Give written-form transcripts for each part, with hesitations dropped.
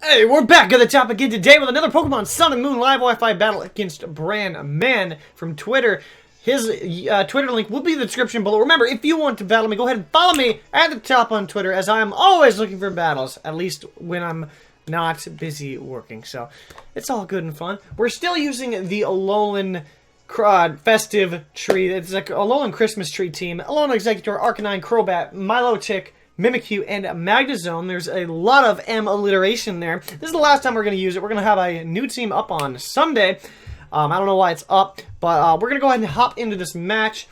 Hey, we're back at the top again today with another Pokemon Sun and Moon live Wi-Fi battle against Bran Man from Twitter. His Twitter link will be in the description below. Remember, if you want to battle me, go ahead and follow me at the top on Twitter, as I am always looking for battles, at least when I'm not busy working. So, it's all good and fun. We're still using the Alolan festive tree. It's like Alolan Christmas tree team. Alolan Executor, Arcanine, Crobat, Milotic, Mimikyu, and Magnezone. There's a lot of M alliteration there. This is the last time we're going to use it. We're going to have a new team up on Sunday. I don't know why it's up, but we're going to go ahead and hop into this match.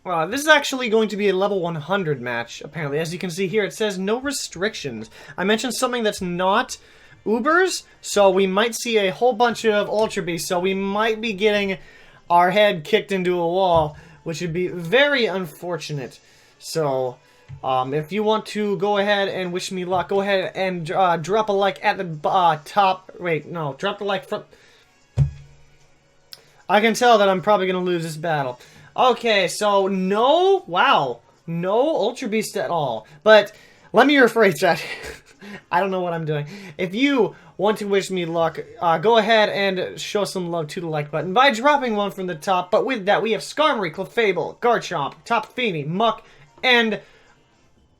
This is actually going to be a level 100 match, apparently. As you can see here, it says no restrictions. I mentioned something that's not Ubers, so we might see a whole bunch of Ultra Beasts, so we might be getting our head kicked into a wall, which would be very unfortunate. So if you want to go ahead and wish me luck, go ahead and drop a like at the top. Wait, no, drop the like from... I can tell that I'm probably going to lose this battle. Okay, so no, wow, no Ultra Beast at all. But let me rephrase that. I don't know what I'm doing. If you want to wish me luck, go ahead and show some love to the like button by dropping one from the top. But with that, we have Skarmory, Clefable, Garchomp, Top Fini, Muck, and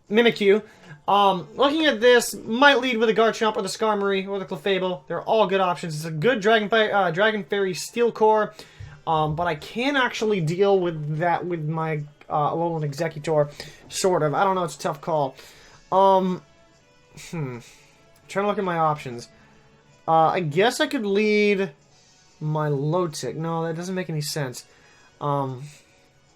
Mimikyu. Looking at this, might lead with a Garchomp or the Skarmory or the Clefable. They're all good options. It's a good Dragon Fairy Steel Core, but I can actually deal with that with my Alolan Executor, sort of. I don't know, it's a tough call. Trying to look at my options. I guess I could lead my Lotic. No, that doesn't make any sense.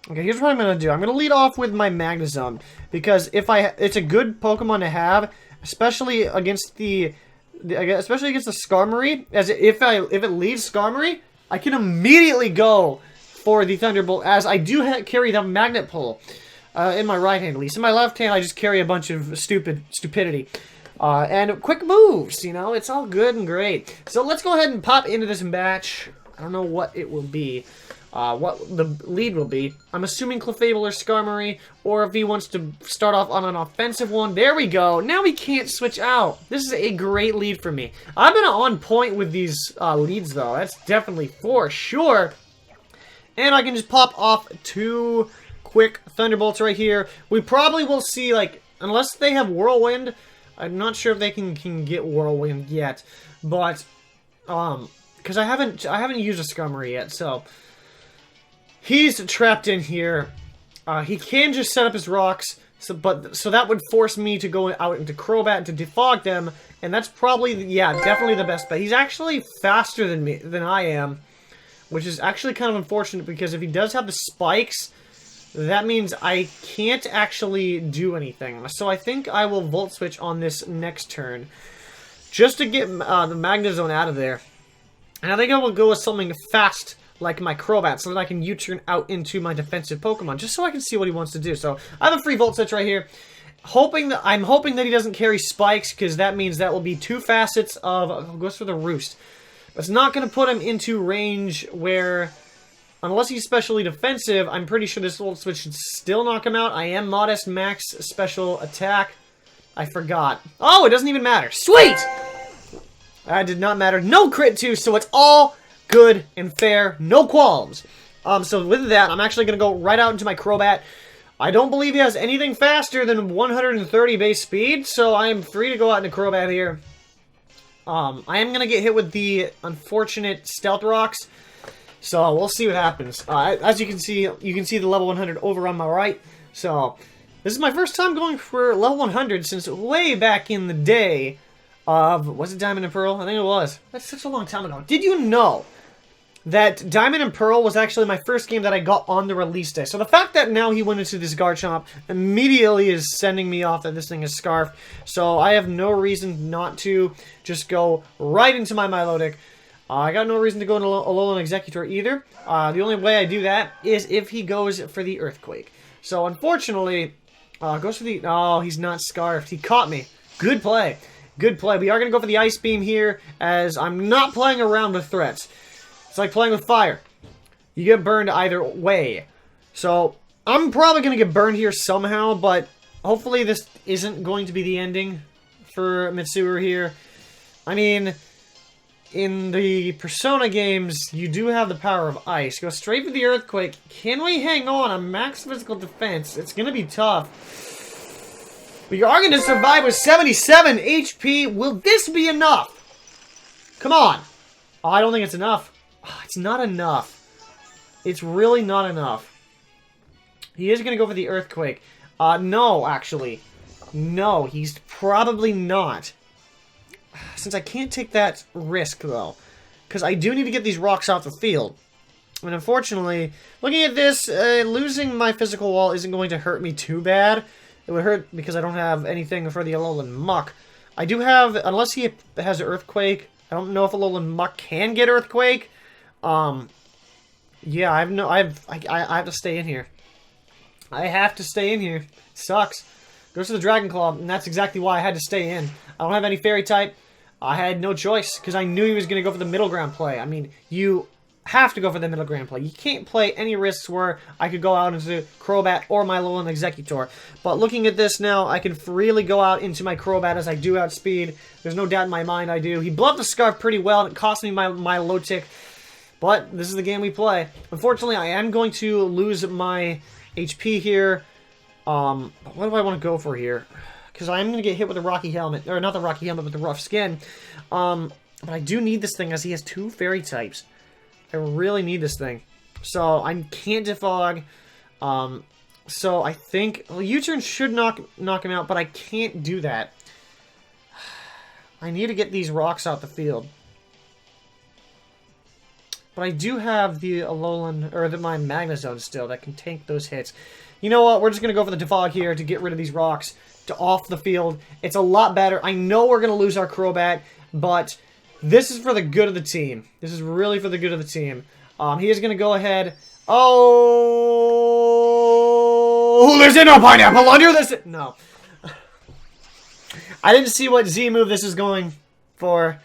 Okay, here's what I'm going to do. I'm going to lead off with my Magnezone, because it's a good Pokemon to have, especially against the Skarmory. As if it leads Skarmory, I can immediately go for the Thunderbolt, as I do carry the Magnet Pull in my right hand, at least. In my left hand, I just carry a bunch of stupidity. And quick moves, you know, it's all good and great. So let's go ahead and pop into this match. I don't know what it will be. What the lead will be. I'm assuming Clefable or Skarmory, or if he wants to start off on an offensive one. There we go. Now we can't switch out. This is a great lead for me. I've been on point with these leads, though. That's definitely for sure. And I can just pop off 2 quick Thunderbolts right here. We probably will see, like, unless they have Whirlwind. I'm not sure if they can get Whirlwind yet, but because I haven't used a Skarmory yet, so he's trapped in here. He can just set up his rocks, so that would force me to go out into Crobat to defog them, and that's probably, yeah, definitely the best bet. He's actually faster than I am, which is actually kind of unfortunate, because if he does have the spikes, that means I can't actually do anything. So I think I will Volt Switch on this next turn, just to get the Magnezone out of there. And I think I will go with something fast, like my Crobat, so that I can U-turn out into my defensive Pokemon, just so I can see what he wants to do. So I have a free Volt Switch right here. I'm hoping that he doesn't carry spikes, because that means that will be 2 facets of goes for the Roost. But it's not going to put him into range where, unless he's specially defensive, I'm pretty sure this Volt Switch should still knock him out. I am Modest Max Special Attack. I forgot. Oh, it doesn't even matter. Sweet! That did not matter. No crit too, so it's all good and fair. No qualms. So with that, I'm actually going to go right out into my Crobat. I don't believe he has anything faster than 130 base speed, so I am free to go out into Crobat here. I am going to get hit with the unfortunate Stealth Rocks, so we'll see what happens. As you can see the level 100 over on my right. So this is my first time going for level 100 since way back in the day of, was it Diamond and Pearl? I think it was. That's such a long time ago. Did you know that Diamond and Pearl was actually my first game that I got on the release day? So the fact that now he went into this Garchomp immediately is sending me off that this thing is Scarfed. So I have no reason not to just go right into my Milotic. I got no reason to go into Alolan Executor either. The only way I do that is if he goes for the Earthquake. So unfortunately, goes for the... Oh, he's not Scarfed. He caught me. Good play. Good play. We are going to go for the Ice Beam here, as I'm not playing around with threats. It's like playing with fire. You get burned either way. So I'm probably going to get burned here somehow, but hopefully this isn't going to be the ending for Mitsuru here. I mean, in the Persona games, you do have the power of ice. Go straight for the Earthquake. Can we hang on max physical defense? It's going to be tough. We are going to survive with 77 HP. Will this be enough? Come on. Oh, I don't think it's enough. Oh, it's not enough. It's really not enough. He is going to go for the Earthquake. No, actually. No, he's probably not. Since I can't take that risk, though. Because I do need to get these rocks off the field. And unfortunately, looking at this, losing my physical wall isn't going to hurt me too bad. It would hurt because I don't have anything for the Alolan Muck. I do have, unless he has Earthquake, I don't know if Alolan Muck can get Earthquake. Yeah, I have to stay in here. I have to stay in here. Sucks. Goes to the Dragon Claw, and that's exactly why I had to stay in. I don't have any Fairy type. I had no choice, because I knew he was going to go for the middle ground play. I mean, you have to go for the middle ground play. You can't play any risks where I could go out into Crobat or my Alolan Exeggutor. But looking at this now, I can freely go out into my Crobat as I do outspeed. There's no doubt in my mind I do. He bluffed the Scarf pretty well, and it cost me my low tick. But this is the game we play. Unfortunately, I am going to lose my HP here. What do I want to go for here? Because I'm going to get hit with the Rocky Helmet. Or not the Rocky Helmet, but the Rough Skin. But I do need this thing as he has 2 Fairy types. I really need this thing. So I can't defog. So I think... Well, U-turn should knock him out, but I can't do that. I need to get these rocks out the field. But I do have the Alolan, or my Magnezone still that can tank those hits. You know what? We're just going to go for the Defog here to get rid of these rocks to off the field. It's a lot better. I know we're going to lose our Crobat, but this is for the good of the team. This is really for the good of the team. He is going to go ahead. Oh, there's no pineapple under this. No. I didn't see what Z move this is going for,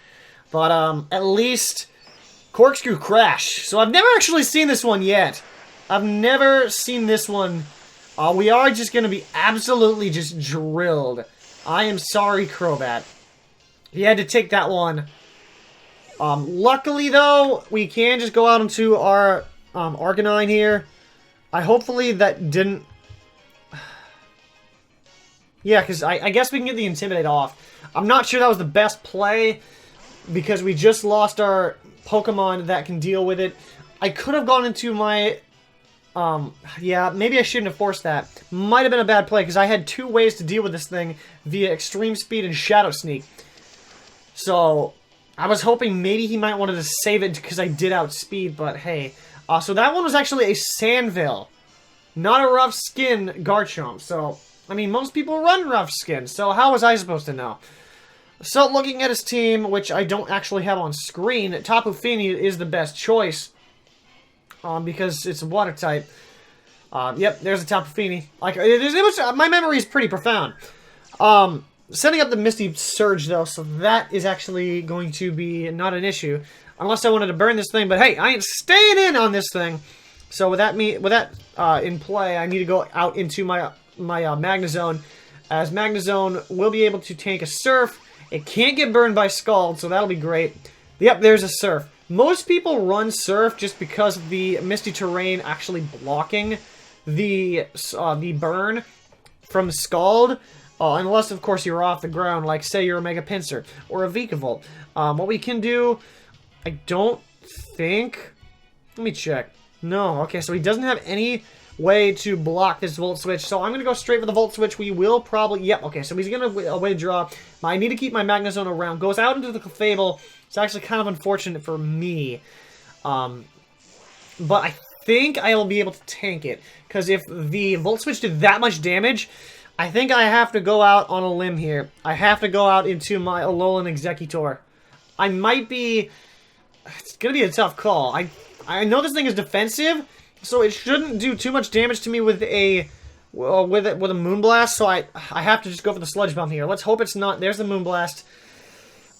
but at least Corkscrew Crash. So I've never actually seen this one yet. I've never seen this one. We are just going to be absolutely just drilled. I am sorry, Crobat. He had to take that one. Luckily, though, we can just go out into our Arcanine here. Hopefully that didn't... Yeah, because I guess we can get the Intimidate off. I'm not sure that was the best play because we just lost our Pokemon that can deal with it. I could have gone into my... yeah, maybe I shouldn't have forced that. Might have been a bad play, because I had 2 ways to deal with this thing via Extreme Speed and Shadow Sneak. So, I was hoping maybe he might wanted to save it because I did outspeed, but hey. So that one was actually a Sandville, not a Rough Skin Garchomp. So, I mean, most people run Rough Skin, so how was I supposed to know? So, looking at his team, which I don't actually have on screen, Tapu Fini is the best choice. Because it's a water type. Yep, there's a Tapu Fini. Like, my memory is pretty profound. Setting up the Misty Surge, though, so that is actually going to be not an issue. Unless I wanted to burn this thing, but hey, I ain't staying in on this thing. So with that in play, I need to go out into my Magnezone. As Magnezone will be able to tank a Surf. It can't get burned by Scald, so that'll be great. Yep, there's a Surf. Most people run Surf just because of the Misty Terrain actually blocking the burn from Scald. Unless, of course, you're off the ground, like, say, you're a Mega Pinsir or a Vikavolt. What we can do, I don't think... Let me check. No, okay, so he doesn't have any way to block this Volt Switch, so I'm going to go straight for the Volt Switch. We will probably... Yep, okay, so he's going to withdraw. I need to keep my Magnezone around. Goes out into the Clefable. It's actually kind of unfortunate for me. But I think I will be able to tank it. Because if the Volt Switch did that much damage, I think I have to go out on a limb here. I have to go out into my Alolan Exeggutor. I might be... It's going to be a tough call. I know this thing is defensive, so it shouldn't do too much damage to me with a Moonblast, so I have to just go for the Sludge Bomb here. Let's hope it's not. There's the Moonblast.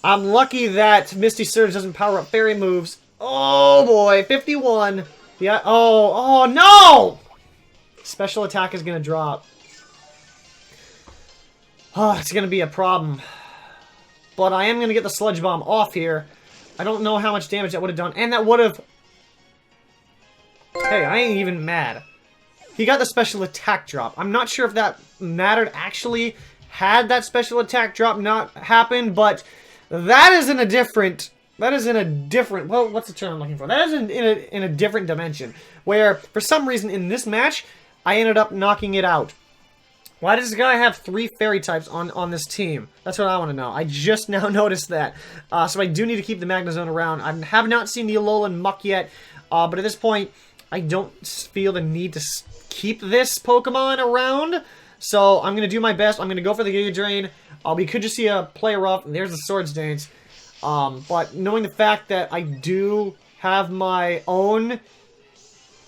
I'm lucky that Misty Surge doesn't power up fairy moves. Oh boy, 51. Yeah. Oh no! Special attack is gonna drop. Oh, it's gonna be a problem. but I am going to get the Sludge Bomb off here. I don't know how much damage that would have done, and that would have... Hey, I ain't even mad. He got the special attack drop. I'm not sure if that mattered actually had that special attack drop not happened, but that is in a different... Well, what's the term I'm looking for? That is in a different dimension, where, for some reason, in this match, I ended up knocking it out. Why does this guy have 3 fairy types on this team? That's what I want to know. I just now noticed that. So I do need to keep the Magnezone around. I have not seen the Alolan Muck yet, but at this point, I don't feel the need to keep this Pokemon around. So I'm going to do my best. I'm going to go for the Giga Drain. We could just see a player off. There's the Swords Dance. But knowing the fact that I do have my own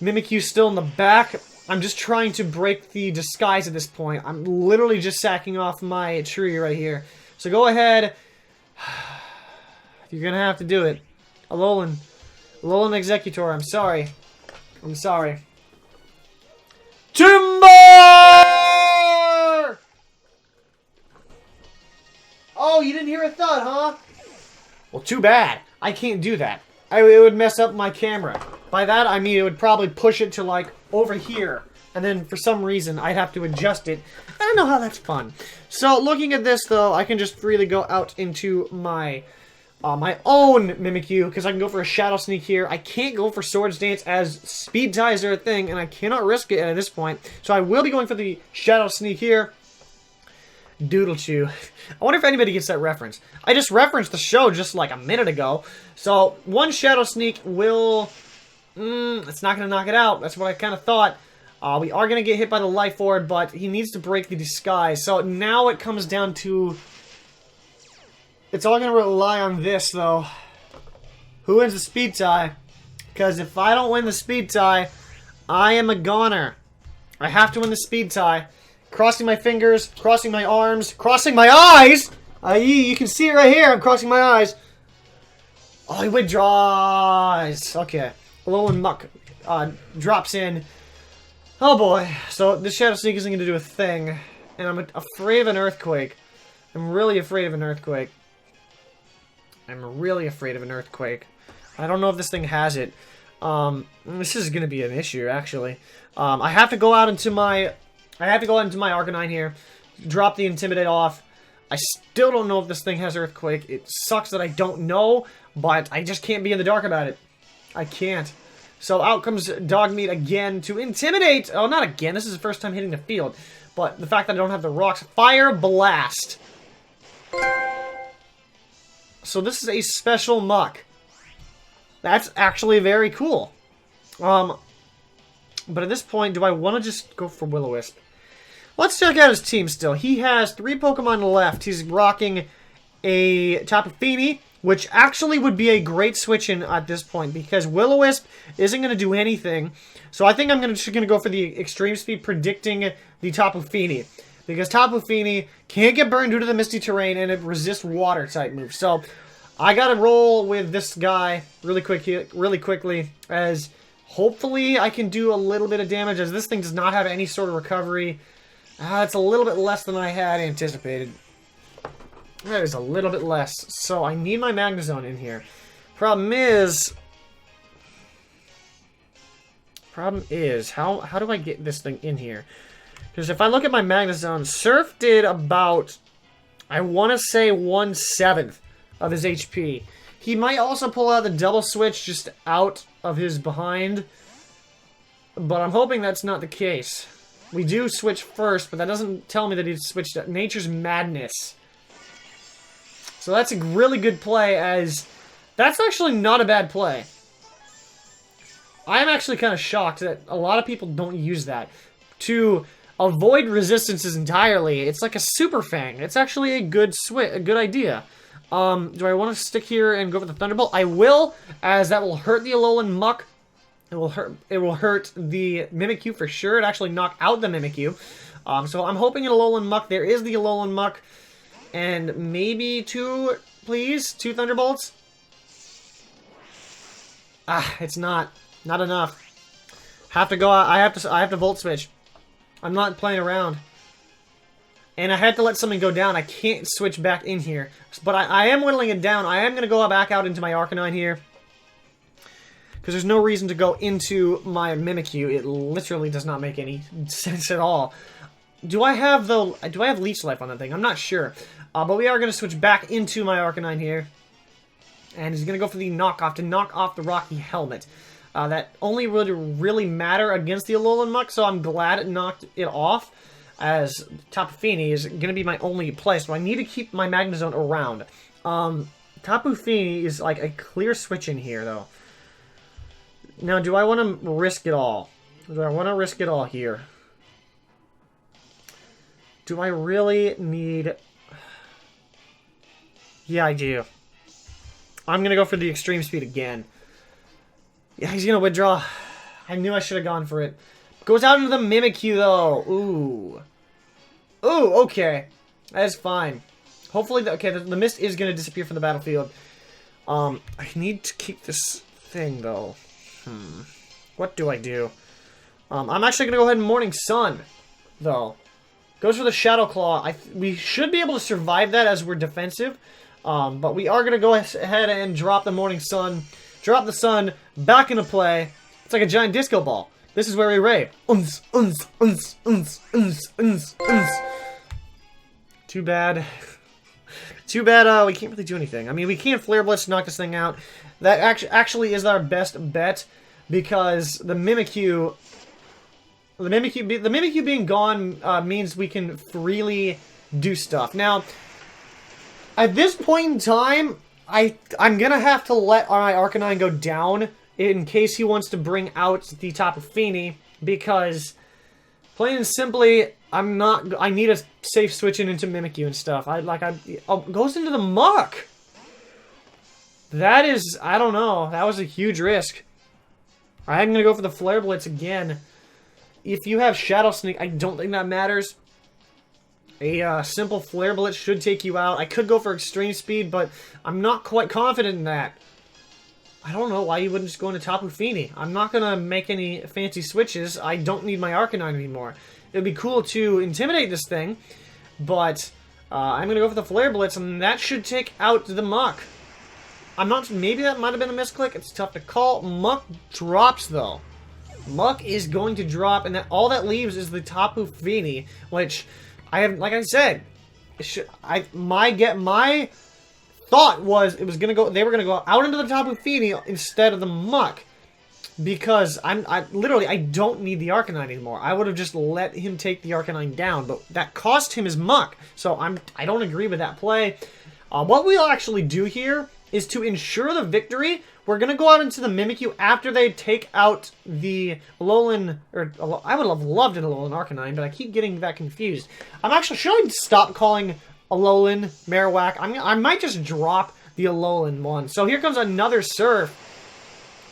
Mimikyu still in the back, I'm just trying to break the disguise at this point. I'm literally just sacking off my tree right here. So go ahead. You're gonna have to do it. Alolan Executor, I'm sorry. I'm sorry. Timber! Oh, you didn't hear a thud, huh? Well, too bad. I can't do that. It would mess up my camera. By that, I mean it would probably push it to, like, over here. And then, for some reason, I'd have to adjust it. I don't know how that's fun. So, looking at this, though, I can just freely go out into my my own Mimikyu, because I can go for a Shadow Sneak here. I can't go for Swords Dance, as Speed Ties are a thing, and I cannot risk it at this point. So, I will be going for the Shadow Sneak here. Doodle Chew. I wonder if anybody gets that reference. I just referenced the show just like a minute ago. So, one Shadow Sneak will... it's not going to knock it out. That's what I kind of thought. We are going to get hit by the Life Orb, but he needs to break the disguise. So, now it comes down to... It's all going to rely on this, though. Who wins the Speed Tie? Because if I don't win the Speed Tie, I am a goner. I have to win the Speed Tie. Crossing my fingers, crossing my arms, crossing my eyes! You can see it right here, I'm crossing my eyes. Oh, he withdraws. Okay. Alolan Muck drops in. Oh boy. So, this Shadow Sneak isn't going to do a thing. And I'm afraid of an Earthquake. I'm really afraid of an Earthquake. I'm really afraid of an Earthquake. I don't know if this thing has it. This is going to be an issue, actually. I have to go out into my... Arcanine here, drop the Intimidate off. I still don't know if this thing has Earthquake. It sucks that I don't know, but I just can't be in the dark about it. I can't. So out comes Dogmeat again to Intimidate. Oh, not again. This is the first time hitting the field. But the fact that I don't have the rocks. Fire Blast. So this is a special Muck. That's actually very cool. But at this point, do I want to just go for Will-O-Wisp? Let's check out his team still. He has 3 Pokemon left. He's rocking a Tapu Fini, which actually would be a great switch-in at this point, because Will-O-Wisp isn't going to do anything. So I think I'm just going to go for the Extreme Speed, predicting the Tapu Fini. Because Tapu Fini can't get burned due to the Misty Terrain, and it resists Water-type moves. So I got to roll with this guy really quickly, as... Hopefully, I can do a little bit of damage, as this thing does not have any sort of recovery. It's a little bit less than I had anticipated. That is a little bit less. So, I need my Magnezone in here. Problem is, how do I get this thing in here? Because if I look at my Magnezone, Surf did about, I want to say 1/7 of his HP. He might also pull out the double switch just out of his behind, but I'm hoping that's not the case. We do switch first, but that doesn't tell me that he's switched to Nature's Madness. So that's a really good play, as that's actually not a bad play. I'm actually kind of shocked that a lot of people don't use that. To avoid resistances entirely, it's like a Super Fang. It's actually a good idea. Do I want to stick here and go for the Thunderbolt? I will, as that will hurt the Alolan Muck. It will hurt the Mimikyu for sure. It actually knocked out the Mimikyu. So I'm hoping an Alolan Muck. There is the Alolan Muck. And maybe 2, please? 2 Thunderbolts? It's not enough. Have to go out. I have to Volt Switch. I'm not playing around. and I had to let something go down. I can't switch back in here. But I am whittling it down. I am going to go back out into my Arcanine here. Because there's no reason to go into my Mimikyu. It literally does not make any sense at all. Do I have Leech Life on that thing? I'm not sure. But we are going to switch back into my Arcanine here. And he's going to go for the knockoff to knock off the Rocky Helmet. That only would really matter against the Alolan Muck, so I'm glad it knocked it off. As Tapu Fini is going to be my only play, so I need to keep my Magnezone around. Tapu Fini is like a clear switch in here, though. Now, do I want to risk it all? Do I want to risk it all here? Do I really need... Yeah, I do. I'm going to go for the Extreme Speed again. Yeah, he's going to withdraw. I knew I should have gone for it. Goes out into the Mimikyu, though. Ooh. Ooh, okay. That's fine. Hopefully, the mist is going to disappear from the battlefield. I need to keep this thing, though. What do I do? I'm actually going to go ahead and Morning Sun, though. Goes for the Shadow Claw. We should be able to survive that as we're defensive. But we are going to go ahead and drop the Morning Sun. Drop the Sun back into play. It's like a giant disco ball. This is where we rave. Too bad. Too bad we can't really do anything. I mean, we can't Flare Blitz to knock this thing out. That actually is our best bet. Because the Mimikyu being gone means we can freely do stuff. Now, at this point in time, I'm going to have to let my Arcanine go down in case he wants to bring out the Tapu Fini, because plain and simply, I need a safe switch into Mimikyu and stuff. Goes into the Muck! That is, I don't know, that was a huge risk. I'm going to go for the Flare Blitz again. If you have Shadow Sneak, I don't think that matters. A simple Flare Blitz should take you out. I could go for Extreme Speed, but I'm not quite confident in that. I don't know why you wouldn't just go into Tapu Fini. I'm not going to make any fancy switches. I don't need my Arcanine anymore. It would be cool to intimidate this thing, but I'm going to go for the Flare Blitz, and that should take out the Muck. Maybe that might have been a misclick. It's tough to call. Muck drops, though. Muck is going to drop, and all that leaves is the Tapu Fini, which like I said, my thought was they were gonna go out into the Tapu Fini instead of the Muck, because I don't need the Arcanine anymore. I would have just let him take the Arcanine down, but that cost him his Muck, so I don't agree with that play. What we'll actually do here is to ensure the victory. We're going to go out into the Mimikyu after they take out the Alolan, I would have loved an Alolan Arcanine, but I keep getting that confused. Should I stop calling Alolan Marowak? I might just drop the Alolan one. So here comes another Surf,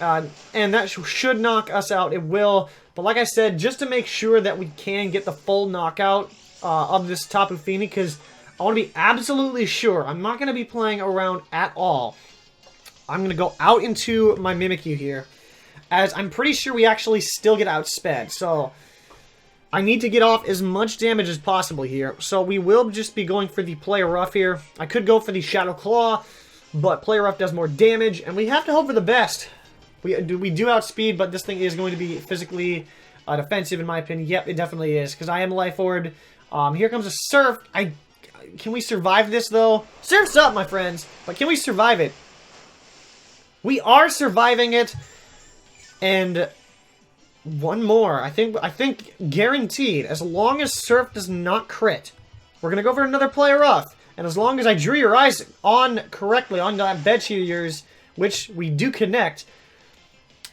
and that should knock us out. It will, but like I said, just to make sure that we can get the full knockout of this Tapu Fini, because I want to be absolutely sure. I'm not going to be playing around at all. I'm going to go out into my Mimikyu here, as I'm pretty sure we actually still get outsped. So I need to get off as much damage as possible here. So we will just be going for the Play Rough here. I could go for the Shadow Claw, but Play Rough does more damage, and we have to hope for the best. We do outspeed, but this thing is going to be physically defensive, in my opinion. Yep, it definitely is, because I am Life Orb. Here comes a Surf. Can we survive this, though? Surf's up, my friends. But can we survive it? We are surviving it. And one more. I think guaranteed. As long as Surf does not crit, we're going to go for another Play Rough. And as long as I drew your eyes on correctly on that bed sheet of yours, which we do connect,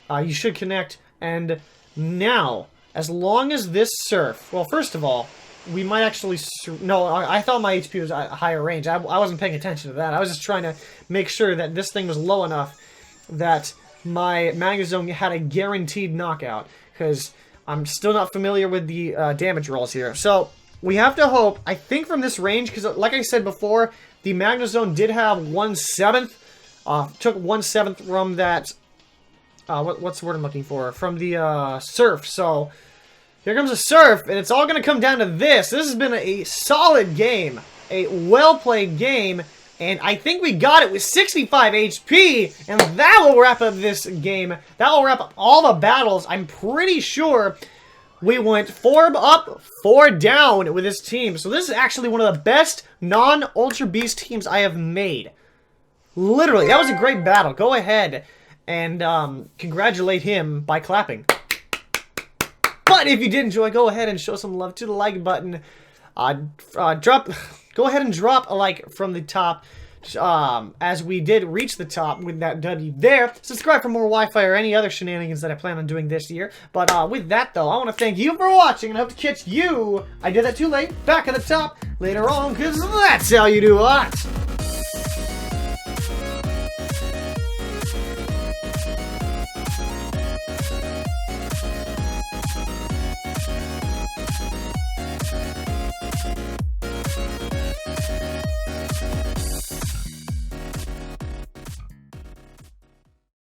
you should connect. And now, as long as this Surf... Well, first of all, we might actually... No, I thought my HP was at a higher range. I wasn't paying attention to that. I was just trying to make sure that this thing was low enough that my Magnezone had a guaranteed knockout, because I'm still not familiar with the damage rolls here. So, we have to hope, I think from this range, because like I said before, the Magnezone did have 1/7. Took 1/7 from that... what's the word I'm looking for? From the Surf, so... Here comes a surf, and it's all going to come down to this. This has been a solid game, a well-played game, and I think we got it with 65 HP, and that will wrap up this game. That will wrap up all the battles. I'm pretty sure we went 4 up, 4 down with this team. So this is actually one of the best non-Ultra Beast teams I have made. Literally, that was a great battle. Go ahead and congratulate him by clapping. But if you did enjoy, go ahead and show some love to the like button. Go ahead and drop a like from the top, as we did reach the top with that W there. Subscribe for more Wi-Fi or any other shenanigans that I plan on doing this year. But with that, though, I want to thank you for watching, and I hope to catch you, I did that too late, back at the top later on, because that's how you do it.